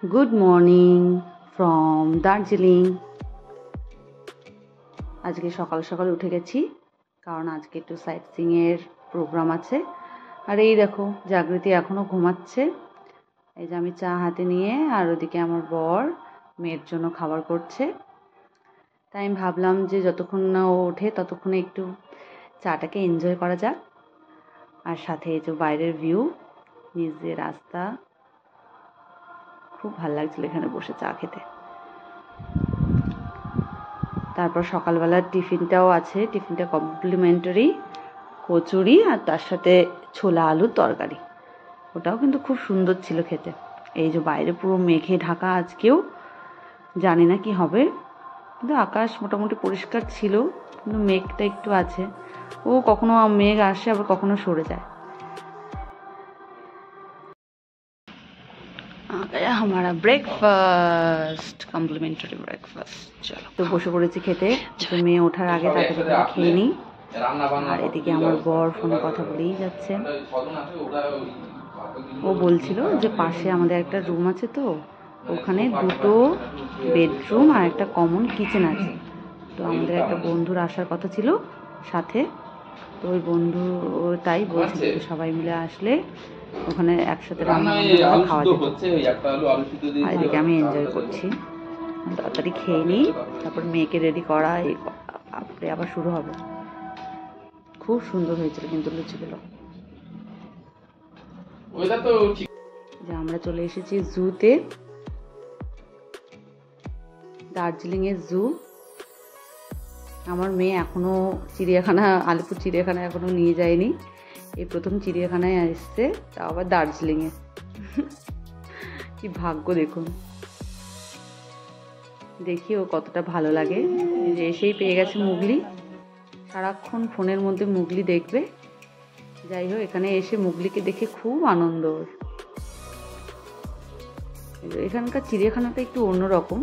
Good morning from Darjeeling. আজকে সকাল সকাল উঠে গেছি, কারণ আজকে একটু সাইট সিইংয়ের প্রোগ্রাম আছে। আর এই দেখো, জাগৃতি এখনও ঘুমাচ্ছে। এই যে আমি চা হাতে নিয়ে, আর ওদিকে আমার বর মেয়ের জন্য খাবার করছে। তাই আমি ভাবলাম যে যতক্ষণ না ও ওঠে ততক্ষণে একটু চাটাকে এনজয় করা যাক। আর সাথে এই যে বাইরের ভিউ, নিচে রাস্তা, খুব ভালো লাগছিল এখানে বসে চা খেতে। তারপর সকালবেলার টিফিনটাও আছে, টিফিনটা কমপ্লিমেন্টারি, কচুরি আর তার সাথে ছোলা আলুর তরকারি। ওটাও কিন্তু খুব সুন্দর ছিল খেতে। এই যে বাইরে পুরো মেঘে ঢাকা, আজকেও জানি না কি হবে, কিন্তু আকাশ মোটামুটি পরিষ্কার ছিল, কিন্তু মেঘটা একটু আছে। ও কখনো মেঘ আসে আবার কখনো সরে যায়। हमारा ব্রেকফাস্ট, কমপ্লিমেন্টারি ব্রেকফাস্ট। চলো তো বসে পড়েছি খেতে। তো মেয়ে ওঠার আগে তাড়াতাড়ি করে খেয়ে নিই। আর এদিকে আমার বর ফোনে কথা বলেই যাচ্ছে। ও বলছিল যে পাশে আমাদের একটা রুম আছে, তো ওখানে দুটো বেডরুম আর একটা কমন কিচেন আছে। তো আমাদের একটা বন্ধুর আসার কথা ছিল সাথে, তো ওই বন্ধু তাই বলছিল যে সবাই মিলে আসলে ওখানে একসাথে রান্না খাওয়া যেত। আর এদিকে আমি এনজয় করছি। তাড়াতাড়ি খেয়ে নিই, তারপর মেয়েকে রেডি করা, আপনি আবার শুরু হবে। খুব সুন্দর হয়েছিল কিন্তু লুচিগুলো। যে আমরা চলে এসেছি জুতে, দার্জিলিংয়ের জু। আমার মেয়ে এখনো চিড়িয়াখানা, আলিপুর চিড়িয়াখানা এখনো নিয়ে যায়নি। এই প্রথম চিড়িয়াখানায় আসছে, তাও আবার দার্জিলিংয়ে। কি ভাগ্য দেখুন, দেখি ও কতটা ভালো লাগে। যে এসেই পেয়ে গেছে মুগলি, সারাক্ষণ ফোনের মধ্যে মুগলি দেখবে। যাই হোক, এখানে এসে মুগলিকে দেখে খুব আনন্দ। এখানকার চিড়িয়াখানাটা একটু অন্যরকম।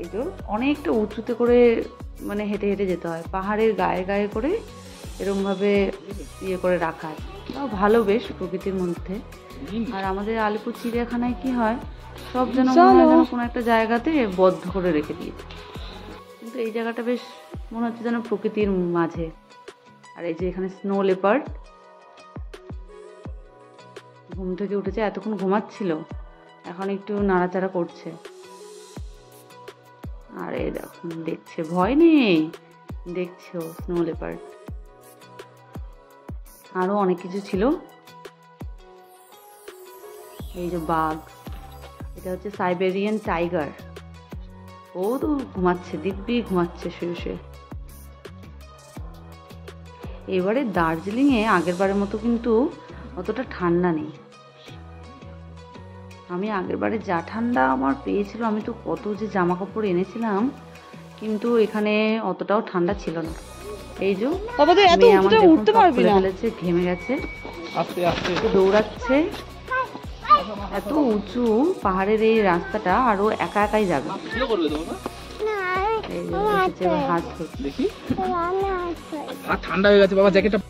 এই যে অনেকটা উঁচুতে করে মানে হেঁটে হেঁটে যেতে হয়, পাহাড়ের গায়ে গায়ে করে এরকমভাবে ইয়ে করে রাখা আছে। তাও ভালো, বেশ প্রকৃতির মধ্যে। আর আমাদের আলিপুর চিড়িয়াখানায় কি হয়, সব যেন কোনো একটা জায়গাতে বদ্ধ করে রেখে দিয়েছে, কিন্তু এই জায়গাটা বেশ মনে হচ্ছে যেন প্রকৃতির মাঝে। আর এই যে এখানে স্নো লেপার্ড ঘুম থেকে উঠেছে, এতক্ষণ ঘুমাচ্ছিল, এখন একটু নাড়াচাড়া করছে। আর এই দেখুন দেখছে, ভয় নেই, দেখছো স্নো লেপার্ড। আরো অনেক কিছু ছিল। এই যে বাঘ, এটা হচ্ছে সাইবেরিয়ান টাইগার। ও তো ঘুমাচ্ছে, দিব্যি ঘুমাচ্ছে শুয়ে শুয়ে। এবারে দার্জিলিংয়ে আগের বারের মতো কিন্তু অতটা ঠান্ডা নেই। আমি আগের বারে যা ঠান্ডা আমার পেয়েছিল, আমি তো কত যে জামা কাপড় এনেছিলাম, কিন্তু এখানে অতটাও ঠান্ডা ছিল না। এই যে মেয়ে আমার উঠতে পারবে না, ফেলেছে, ঘেমে গেছে, দৌড়াচ্ছে। এত উঁচু পাহাড়ের এই রাস্তাটা, আর ও একা একাই যাবে। হাত দেখি, ঠান্ডা হয়ে গেছে বাবা, জ্যাকেটটা।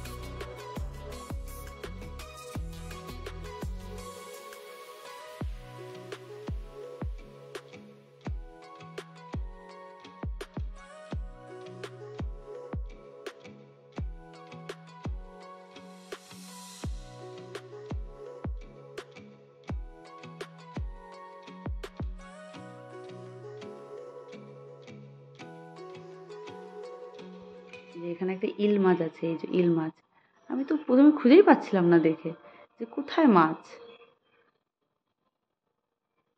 যে এখানে একটা ইল মাছ আছে, এই যে ইল মাছ, আমি তো প্রথমে খুঁজেই পাচ্ছিলাম না দেখে যে কোথায় মাছ।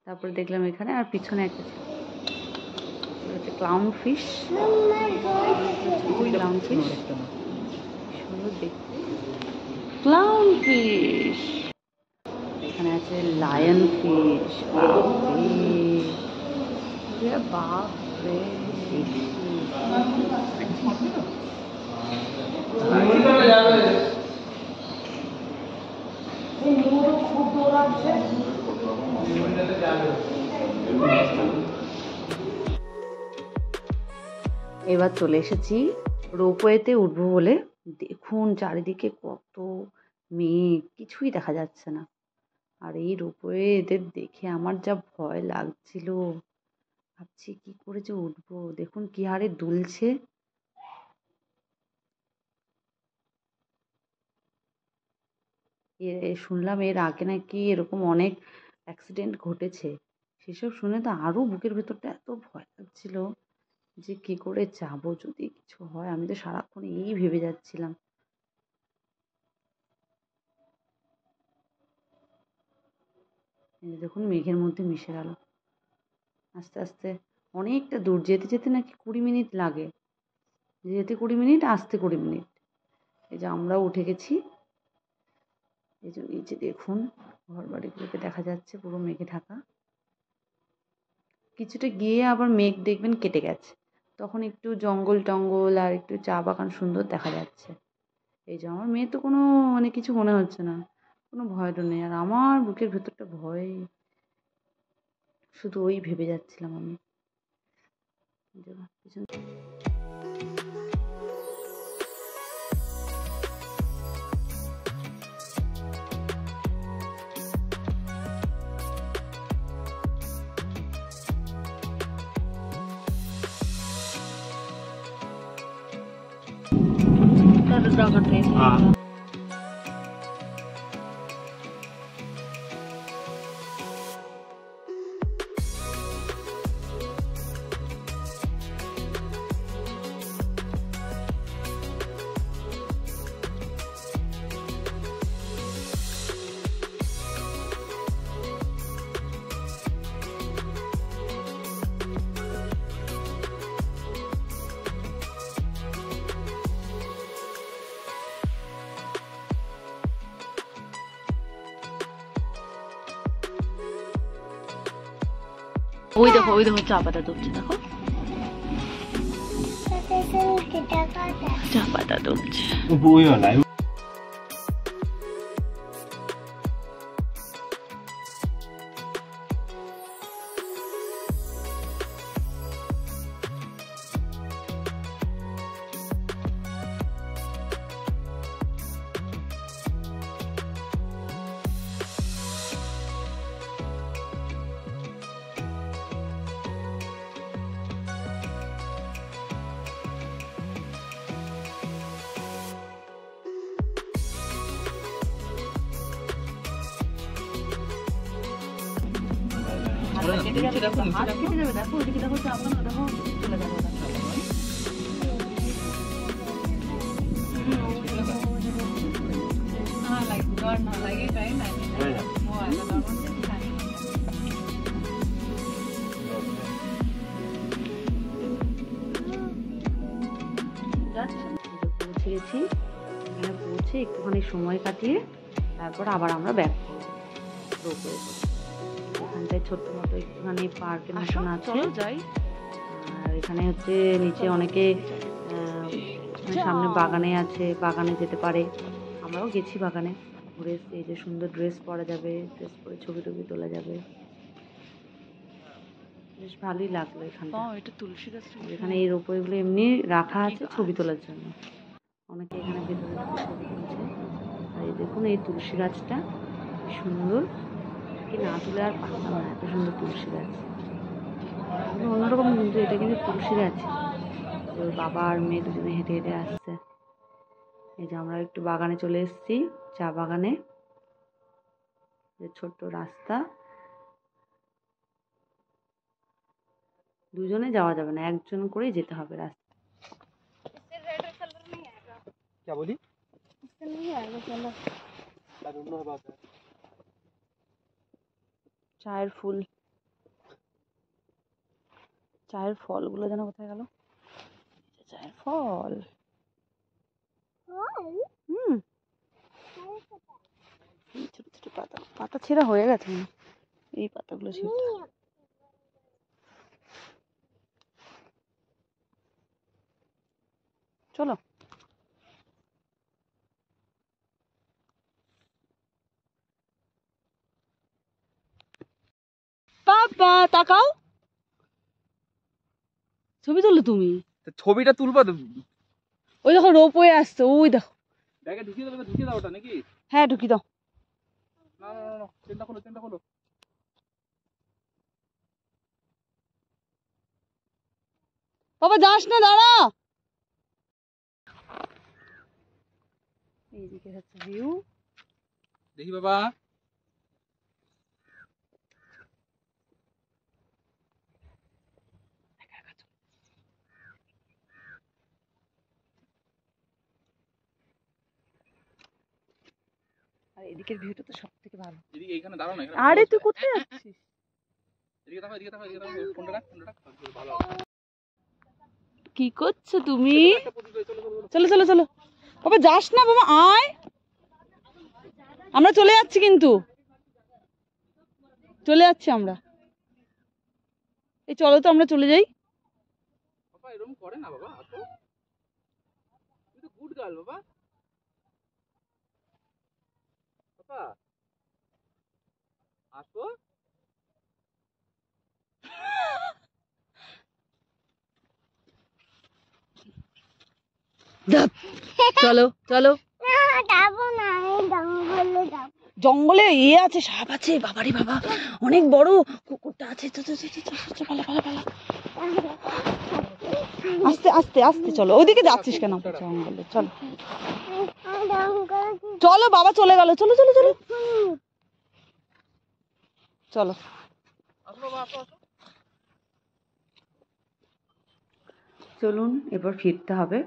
তারপরে দেখলাম এখানে, আর পিছনে একটা হচ্ছে ক্লাউন ফিশ। ক্লাউন ফিশ সুন্দর দেখতে, ক্লাউন ফিশ। এখানে আছে লায়ন ফিশ। বাপরে, এবার চলে এসেছি রোপওয়েতে উঠবো বলে। দেখুন চারিদিকে কত মেঘ, কিছুই দেখা যাচ্ছে না। আর এই রোপওয়ে এদের দেখে আমার যা ভয় লাগছিল, ভাবছি কি করে যে উঠবো। দেখুন কি হারে দুলছে। শুনলাম এর আগে নাকি এরকম অনেক অ্যাক্সিডেন্ট ঘটেছে। সেসব শুনে তো আরো বুকের ভেতরটা এত ভয় লাগছিল যে কি করে যাব, যদি কিছু হয়। আমি তো সারাক্ষণ এই ভেবে যাচ্ছিলাম। এই যে দেখুন মেঘের মধ্যে মিশে গেল আস্তে আস্তে। অনেকটা দূর যেতে যেতে নাকি 20 মিনিট লাগে, যেতে 20 মিনিট, আসতে 20 মিনিট। এই যে আমরাও উঠে গেছি। এই যে নিচে দেখুন ঘর বাড়িগুলোকে দেখা যাচ্ছে পুরো মেঘে ঢাকা। কিছুটা গিয়ে আবার মেঘ দেখবেন কেটে গেছে, তখন একটু জঙ্গল টঙ্গল আর একটু চা বাগান সুন্দর দেখা যাচ্ছে। এই যে আমার মেয়ে তো কোনো মানে কিছু মনে হচ্ছে না, কোনো ভয় তো নেই। আর আমার বুকের ভেতরটা ভয়, শুধু ওই ভেবে যাচ্ছিলাম আমি। পিছন ওই দেখো চা পাতা তুলছে, দেখো চা পাতা তুলছে। কেটে যাবে, হাত কেটে যাবে। দেখো ওইদিকে দেখো চা বাগান, দেখো চলে যাবে। পৌঁছে গেছি, এখানে পৌঁছে একটুখানি সময় কাটিয়ে তারপর আবার আমরা ব্যাক করবো। এখানটায় ছোট্ট মতো একটুখানি পার্কের মতন আছে। আর এখানে হচ্ছে নিচে অনেকে সামনে বাগানে আছে, বাগানে যেতে পারে। আমরাও গেছি বাগানে ঘুরে এসে। এই যে সুন্দর ড্রেস পরা যাবে, ড্রেস পরে ছবি টবি তোলা যাবে, বেশ ভালোই লাগলো এখানটা। এখানে এই রোপওয়েগুলো এমনি রাখা আছে ছবি তোলার জন্য। অনেকে এখানে ভেতরে ছবি তুলছে। আর এই দেখুন এই তুলসী গাছটা সুন্দর, কি না তুলে আর পারতাম না, এত সুন্দর তুলসী গাছ। অন্যরকম, কিন্তু এটা কিন্তু তুলসী গাছ। যে ওর বাবা আর মেয়ে দুজনে হেঁটে হেঁটে আসছে। এই যে আমরা একটু বাগানে চলে এসেছি, চা বাগানে। যে ছোট্ট রাস্তা, দুজনে যাওয়া যাবে না, একজন করেই যেতে হবে রাস্তা। চায়ের ফুল, চায়ের ফলগুলো যেন কোথায় গেল? চায়ের ফল, ছোট ছোট পাতা, পাতা ছেঁড়া হয়ে গেছে। এই পাতাগুলো ছেঁড়া। চলো বাবা, তাকাও, ছবি তুললে তুমি? ছবিটা তুলবো। ওই দেখো রোপওয়ে আসছে, ওই দেখো। ব্যাগে ঢুকিয়ে দাও ওটা নাকি? হ্যাঁ ঢুকিয়ে দাও। না না না, চেনটা খোলো, চেনটা খোলো। বাবা যাস না, দাঁড়া। এইদিকে হচ্ছে ভিউ। দেখি বাবা। আর এদিকের ভিউটা তো সব থেকে ভালো। এদিকে এইখানে দাঁড়াও না, এখানে আরে ভালো তুই আছে। কোথায় যাচ্ছিস? এদিকে তাকাও, এদিকে তাকাও, এদিকে তাকাও, ফোনটা রাখ, ফোনটা রাখ, ভালো আছে। কি করছো তুমি? একটা প্রদীপ রয়েছে, চলো চলো চলো। চলো চলো চলো। বাবা যাস না, বাবা আয়। আমরা চলে যাচ্ছি কিন্তু, চলে যাচ্ছি আমরা। এই চলো তো আমরা চলে যাই। বাবা এরকম করে না বাবা, আসো। তুই তো গুড গার্ল বাবা। বাবা আসো। চলো চলো। জঙ্গলে আছে, সাপ আছে, বাবারে বাবা অনেক বড় কুকুরটা আছে। পালা পালা পালা। আস্তে আস্তে আস্তে চলো। ওইদিকে যাচ্ছিস কেন? জঙ্গলে চলো চলো, বাবা চলে গেল। চলো চলো চলো চলো। আসো বাবা, আসো আসো। চলুন এবার ফিরতে হবে।